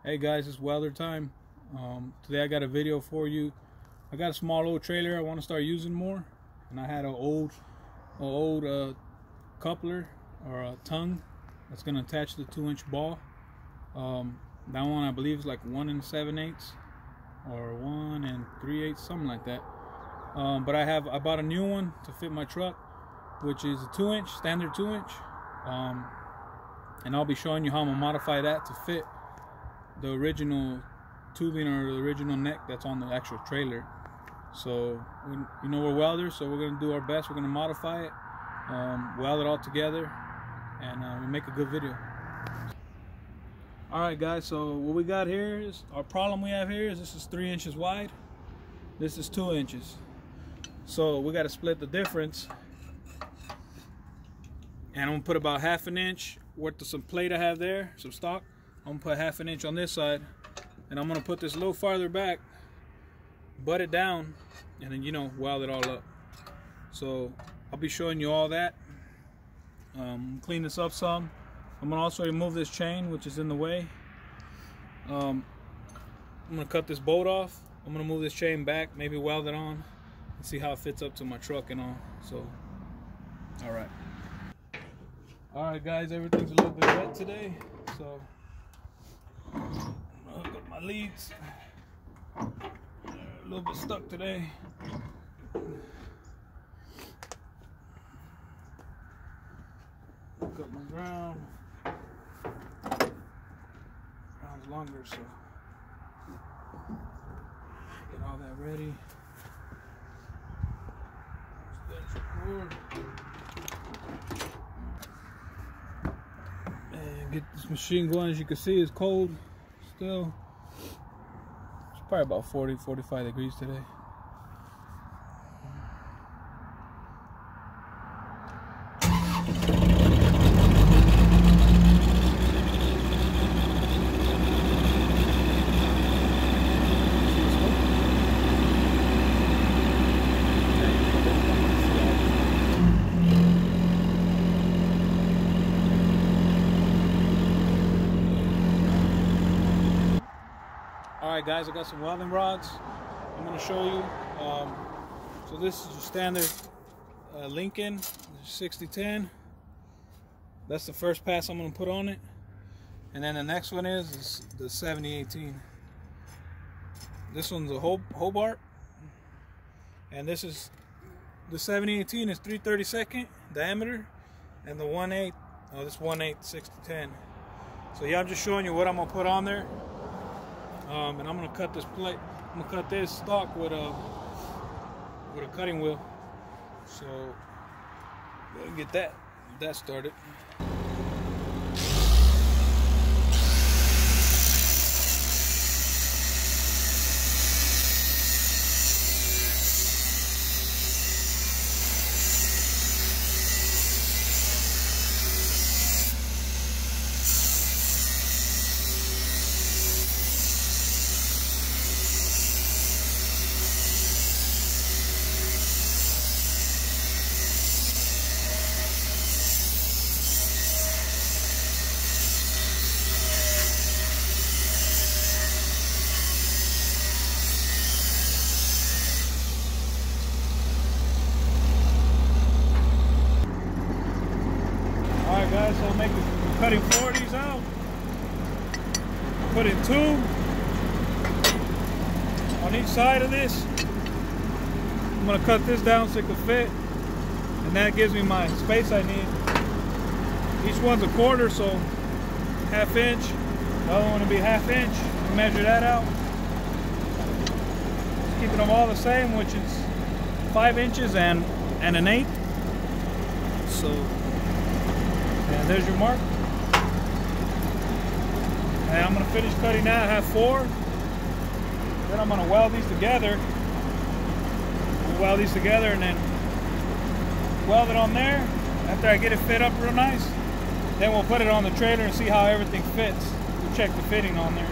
Hey guys, it's welder time. Today I got a video for you. I got a small old trailer I want to start using more, and I had an old coupler or a tongue that's going to attach the 2-inch ball. That one I believe is like 1 7/8 or 1 3/8, something like that. But I bought a new one to fit my truck, which is a 2-inch, standard 2-inch. And I'll be showing you how I'm gonna modify that to fit the original tubing or the original neck that's on the actual trailer. So we're welders, so we're gonna do our best. We're gonna modify it, weld it all together, and we'll make a good video. All right, guys. So what we got here is our problem. We have here is this is 3 inches wide. This is 2 inches. So we got to split the difference, and I'm gonna put about 1/2 inch worth of some plate I have there, some stock. I'm gonna put 1/2 inch on this side, and I'm gonna put this a little farther back, butt it down, and then weld it all up. So I'll be showing you all that. Clean this up some. I'm gonna also remove this chain which is in the way. I'm gonna cut this bolt off. I'm gonna move this chain back, maybe weld it on, and see how it fits up to my truck and all. So Alright guys, everything's a little bit wet today, so I'll hook up my leads. They're a little bit stuck today. Hook up my ground. Ground's longer, so get all that ready. Get this machine going. As you can see, it's cold still. It's probably about 40-45 degrees today. Alright guys, I got some welding rods I'm going to show you. So this is your standard Lincoln 6010. That's the first pass I'm going to put on it. And then the next one is the 7018. This one's a Hobart. And this is the 7018 is 3/32 diameter. And the 1/8, this 1/8 6010. So yeah, I'm just showing you what I'm going to put on there. And I'm gonna cut this plate. I'm gonna cut this stock with a cutting wheel. So we'll get that started. Alright guys, so I'll make cutting 40s out. Put in 2 on each side of this. I'm going to cut this down so it can fit, and that gives me my space I need. Each one's a 1/4, so 1/2 inch. The other one will be 1/2 inch. Measure that out. Keeping them all the same, which is 5 inches and 1/8. So, and there's your mark. And I'm going to finish cutting that. I have 4. Then I'm going to weld these together. Weld these together and then weld it on there. After I get it fit up real nice, then we'll put it on the trailer and see how everything fits. We'll check the fitting on there.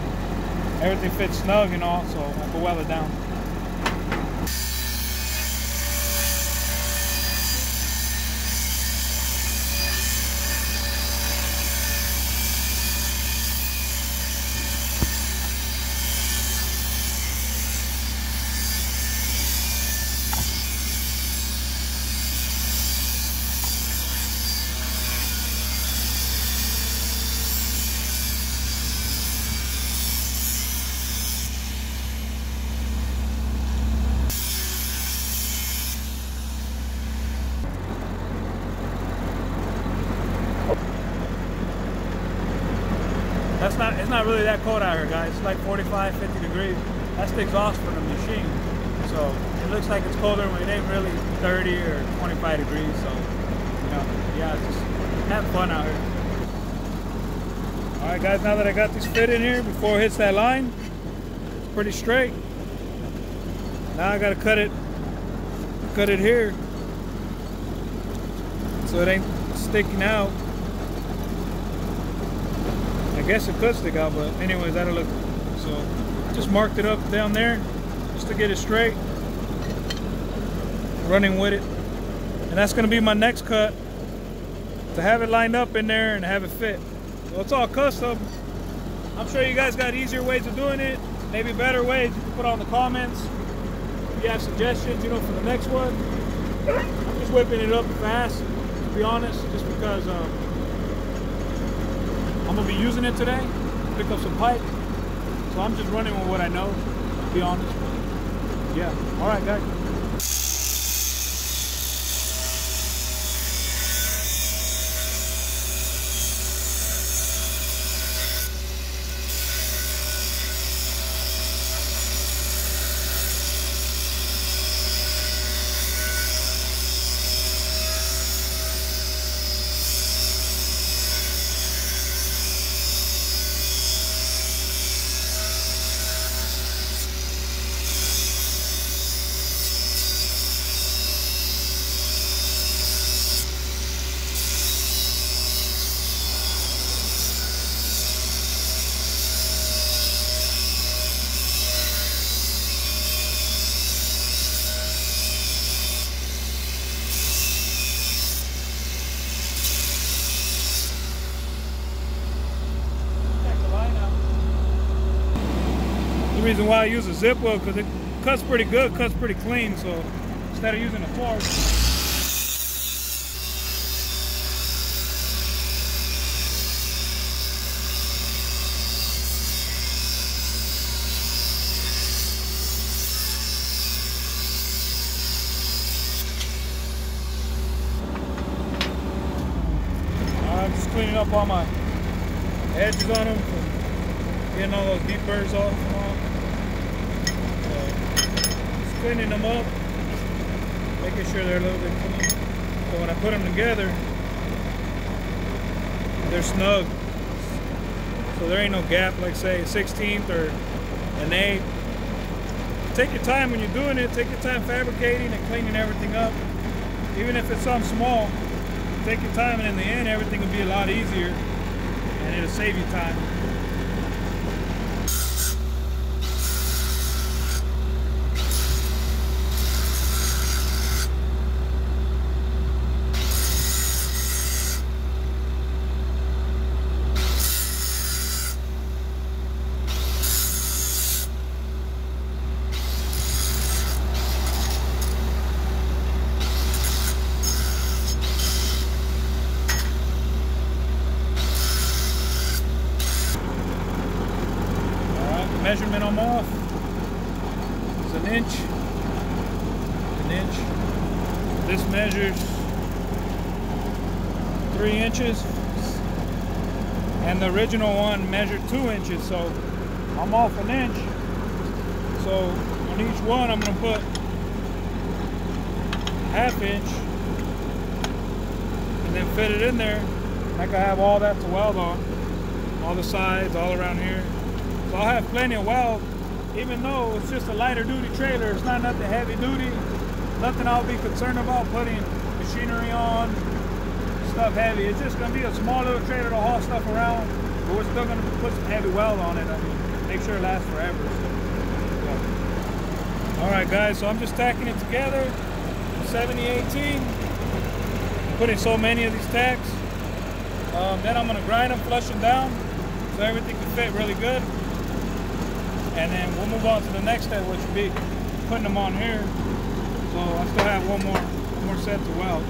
Everything fits snug and all, so I can weld it down. not really that cold out here, guys. It's like 45, 50 degrees. That's the exhaust from the machine. So it looks like it's colder when it ain't really 30 or 25 degrees. So, you know, yeah, just have fun out here. All right, guys, now that I got this fit in here, before it hits that line, it's pretty straight. Now I gotta cut it here so it ain't sticking out. I guess it could stick out, but anyways, that'll look good. So just marked it up down there just to get it straight, running with it. And that's gonna be my next cut, to have it lined up in there and have it fit. So it's all custom. I'm sure you guys got easier ways of doing it, maybe better ways. You can put on the comments if you have suggestions, you know, for the next one. I'm just whipping it up fast, to be honest, just because I'm gonna be using it today, pick up some pipe. So I'm just running with what I know, to be honest. But yeah, all right, guys. The reason why I use a zip weld, because it cuts pretty good, cuts pretty clean. So instead of using a fork, I'm just cleaning up all my edges on them, getting all those deep burrs off and all. Just cleaning them up, making sure they're a little bit clean. So when I put them together, they're snug. So there ain't no gap, like say a 16th or an 8th. Take your time when you're doing it. Take your time fabricating and cleaning everything up. Even if it's something small, take your time, and in the end, everything will be a lot easier, and it'll save you time. Measurement I'm off. It's an inch. This measures 3 inches, and the original one measured 2 inches. So I'm off an inch. So on each one, I'm gonna put 1/2 inch, and then fit it in there. I can have all that to weld on, all the sides, all around here. So I'll have plenty of weld, even though it's just a lighter duty trailer. It's not nothing heavy duty, nothing I'll be concerned about putting machinery on, stuff heavy. It's just gonna be a small little trailer to haul stuff around, but we're still gonna put some heavy weld on it. I mean, make sure it lasts forever. So, yeah. All right, guys, so I'm just tacking it together, 70-18, putting so many of these tacks. Then I'm gonna grind them, flush them down, so everything can fit really good. And then we'll move on to the next step, which will be putting them on here. So I still have one more set to weld.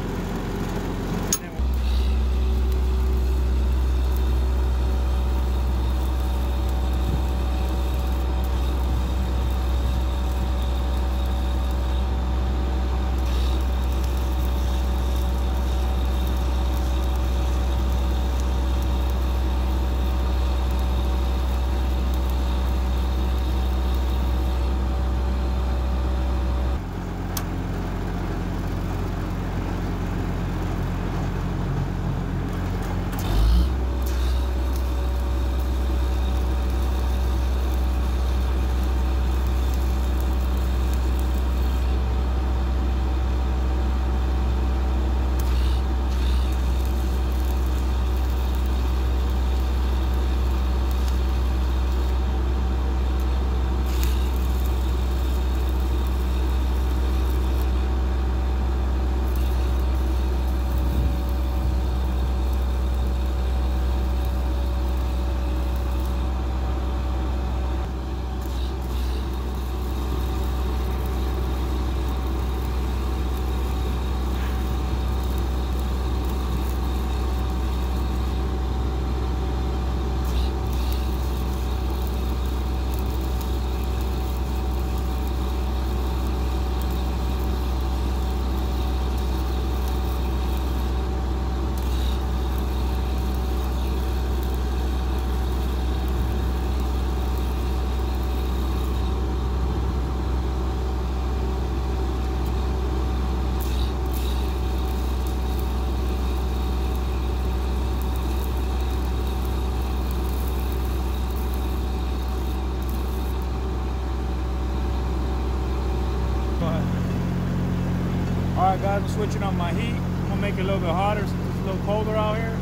Guys, I'm switching on my heat. I'm gonna make it a little bit hotter since it's a little colder out here.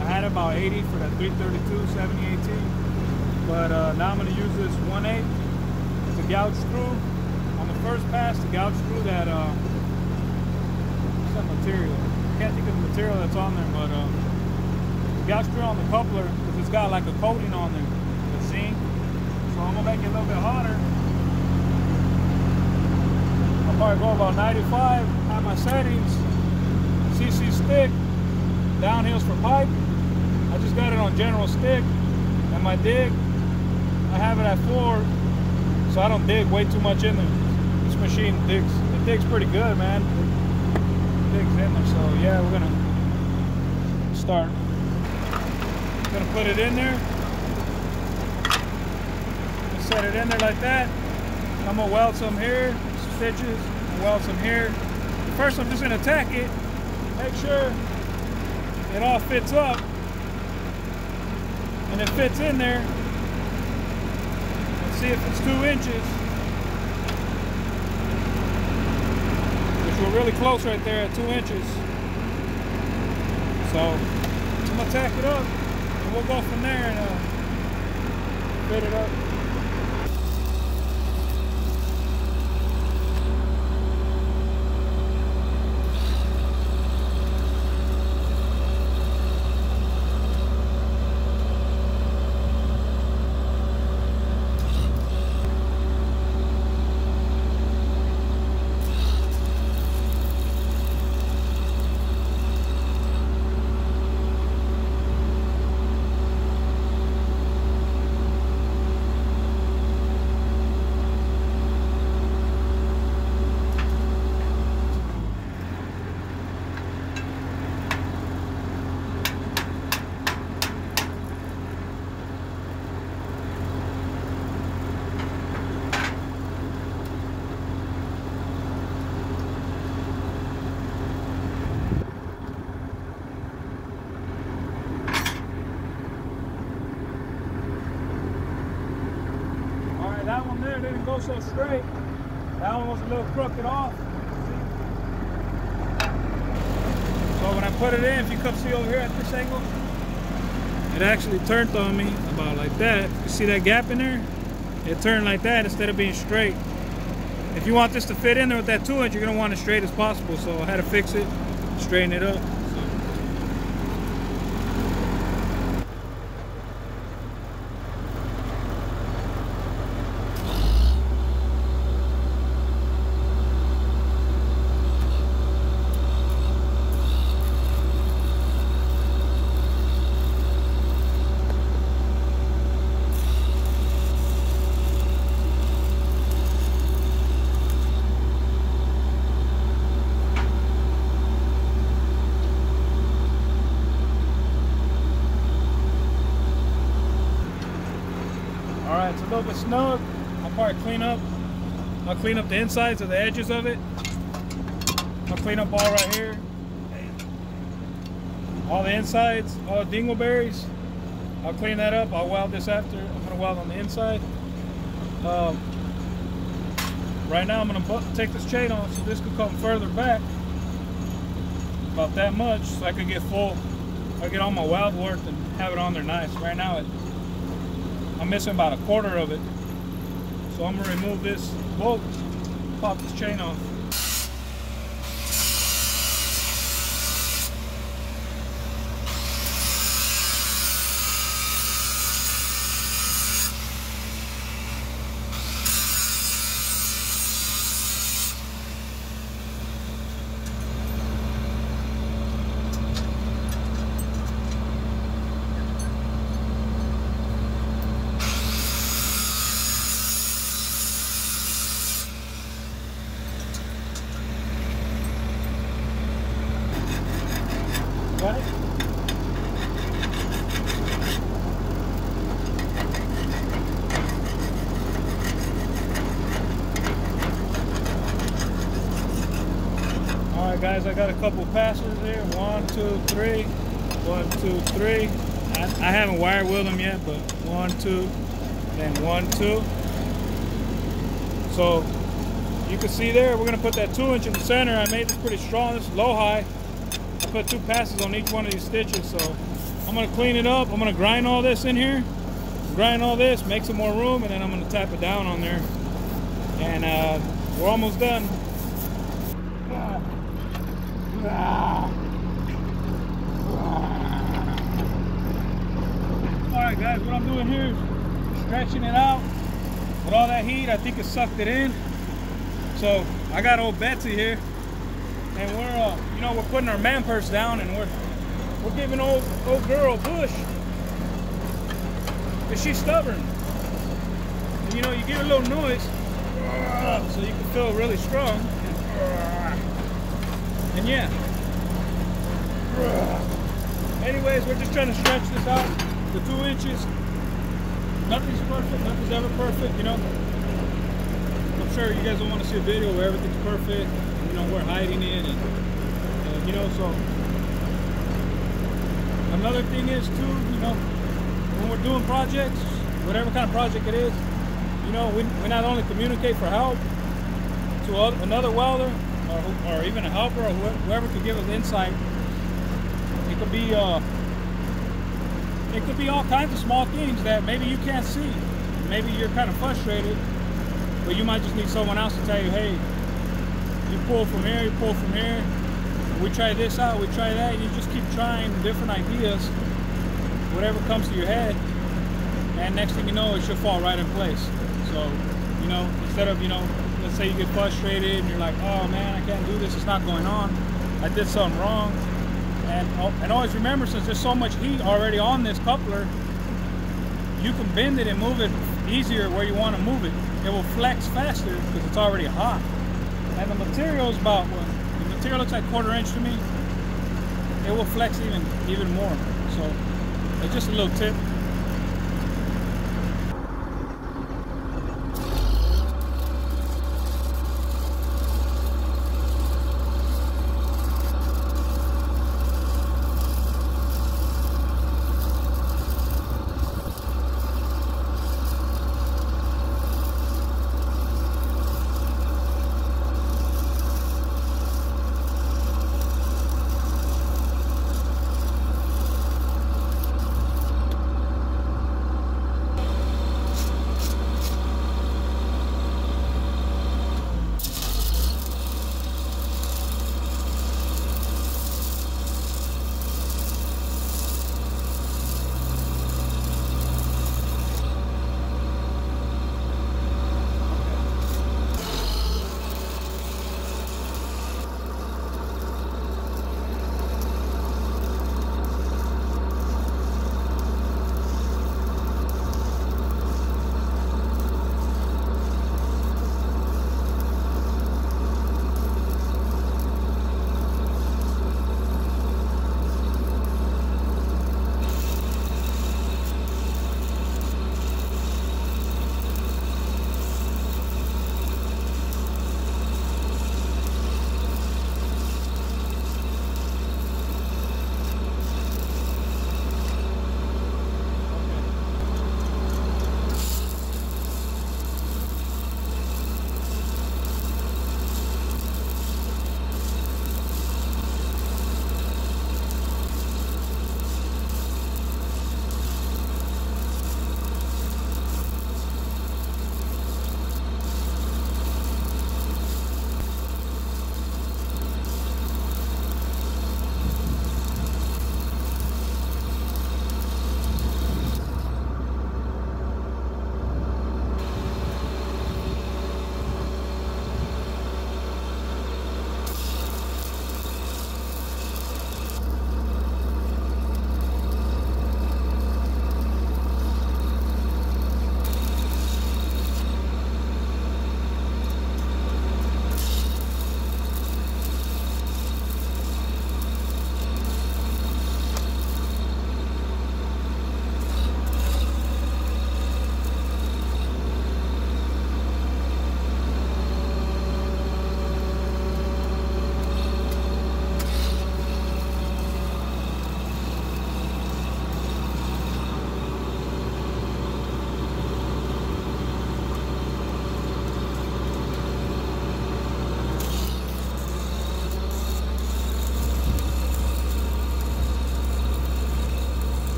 I had about 80 for that 332 7018, but now I'm gonna use this 1/8 to gouge through on the first pass to gouge through that some material. I can't think of the material that's on there, but gouge through on the coupler because it's got like a coating on there, the zinc. So I'm gonna make it a little bit hotter. I'll probably go about 95, have my settings, CC stick, downhills for pipe. I just got it on general stick, and my dig, I have it at 4, so I don't dig way too much in there. This machine digs pretty good, man. It digs in there, so yeah, we're gonna start. I'm gonna put it in there. Set it in there like that. I'm gonna weld some here, stitches, and weld some here. First, I'm just gonna tack it, make sure it all fits up, and it fits in there. Let's see if it's 2 inches, which we're really close right there at 2 inches. So I'm gonna tack it up, and we'll go from there and fit it up. That one there didn't go so straight. That one was a little crooked off. So when I put it in, if you come see over here at this angle, it actually turned on me about like that. You see that gap in there? It turned like that instead of being straight. If you want this to fit in there with that 2 inch, you're gonna want it straight as possible. So I had to fix it, straighten it up. Alright, it's a little bit snug. I'll probably I'll clean up the insides of the edges of it. I'll clean up all right here. All the insides, all the dingleberries. I'll clean that up. I'll weld this after. I'm gonna weld on the inside. Right now I'm gonna take this chain off so this could come further back. About that much so I could get full. I get all my weld worked and have it on there nice. Right now I'm missing about 1/4 of it. So I'm gonna remove this bolt, pop this chain off. Got it? Alright guys, I got a couple passes here. 1, 2, 3. 1, 2, 3. I haven't wire wheeled them yet, but 1, 2, then 1, 2. So You can see there, we're gonna put that 2-inch in the center. I made this pretty strong. This is low-high. I put 2 passes on each one of these stitches. So I'm gonna clean it up. I'm gonna grind all this in here. Grind all this, make some more room, and then I'm gonna tap it down on there. And we're almost done. Alright guys, what I'm doing here is stretching it out. With all that heat, I think it sucked it in. So I got old Betsy here, and we're you know, we're putting our man purse down, and we're giving old girl a push. But she's stubborn. And, you know, you give her a little noise, so you can feel really strong. And yeah. Anyways, we're just trying to stretch this out. The 2 inches. Nothing's perfect. Nothing's ever perfect, you know. I'm sure you guys don't want to see a video where everything's perfect. And, you know, we're hiding it, and you know, so. Another thing is too, you know, when we're doing projects, whatever kind of project it is, you know, we not only communicate for help to another welder or even a helper or whoever could give us insight. It could be all kinds of small things that maybe you can't see. Maybe you're kind of frustrated, but you might just need someone else to tell you, hey, you pull from here, you pull from here. We try this out, we try that, and you just keep trying different ideas, whatever comes to your head, and next thing you know, it should fall right in place. So, you know, instead of, you know, let's say you get frustrated and you're like, oh man, I can't do this, it's not going on, I did something wrong. And always remember, since there's so much heat already on this coupler, you can bend it and move it easier where you want to move it. It will flex faster because it's already hot. And the material is about, well, the material looks like 1/4 inch to me. It will flex even more. So it's just a little tip.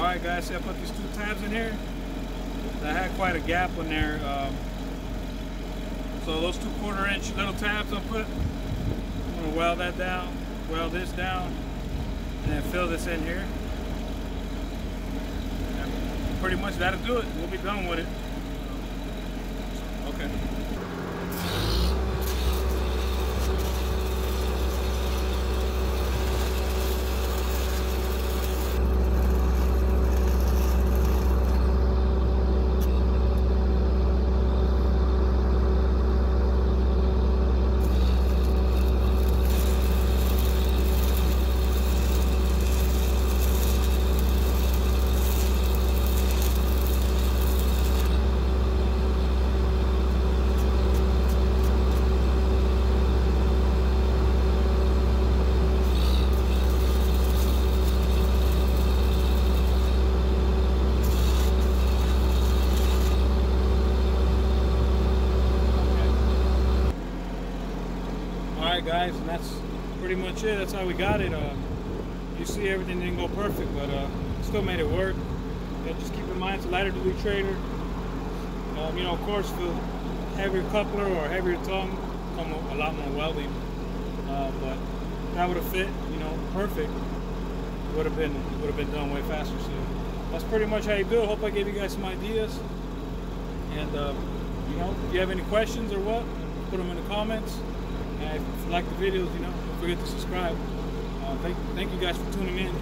Alright guys, see I put these 2 tabs in here. I had quite a gap in there. So those 2 1/4-inch little tabs I put, I'm going to weld that down, weld this down, and then fill this in here. And pretty much that'll do it. We'll be done with it. Okay. Alright guys, and that's pretty much it. That's how we got it. You see everything didn't go perfect, but still made it work. Yeah, just keep in mind it's a lighter duty trader. You know, of course, the heavier coupler or heavier tongue come a lot more welding. But that would have fit, you know, perfect. It would have been done way faster. So that's pretty much how you do it. Hope I gave you guys some ideas. And you know, if you have any questions or what, put them in the comments. And if you like the videos, you know, don't forget to subscribe. Thank you guys for tuning in.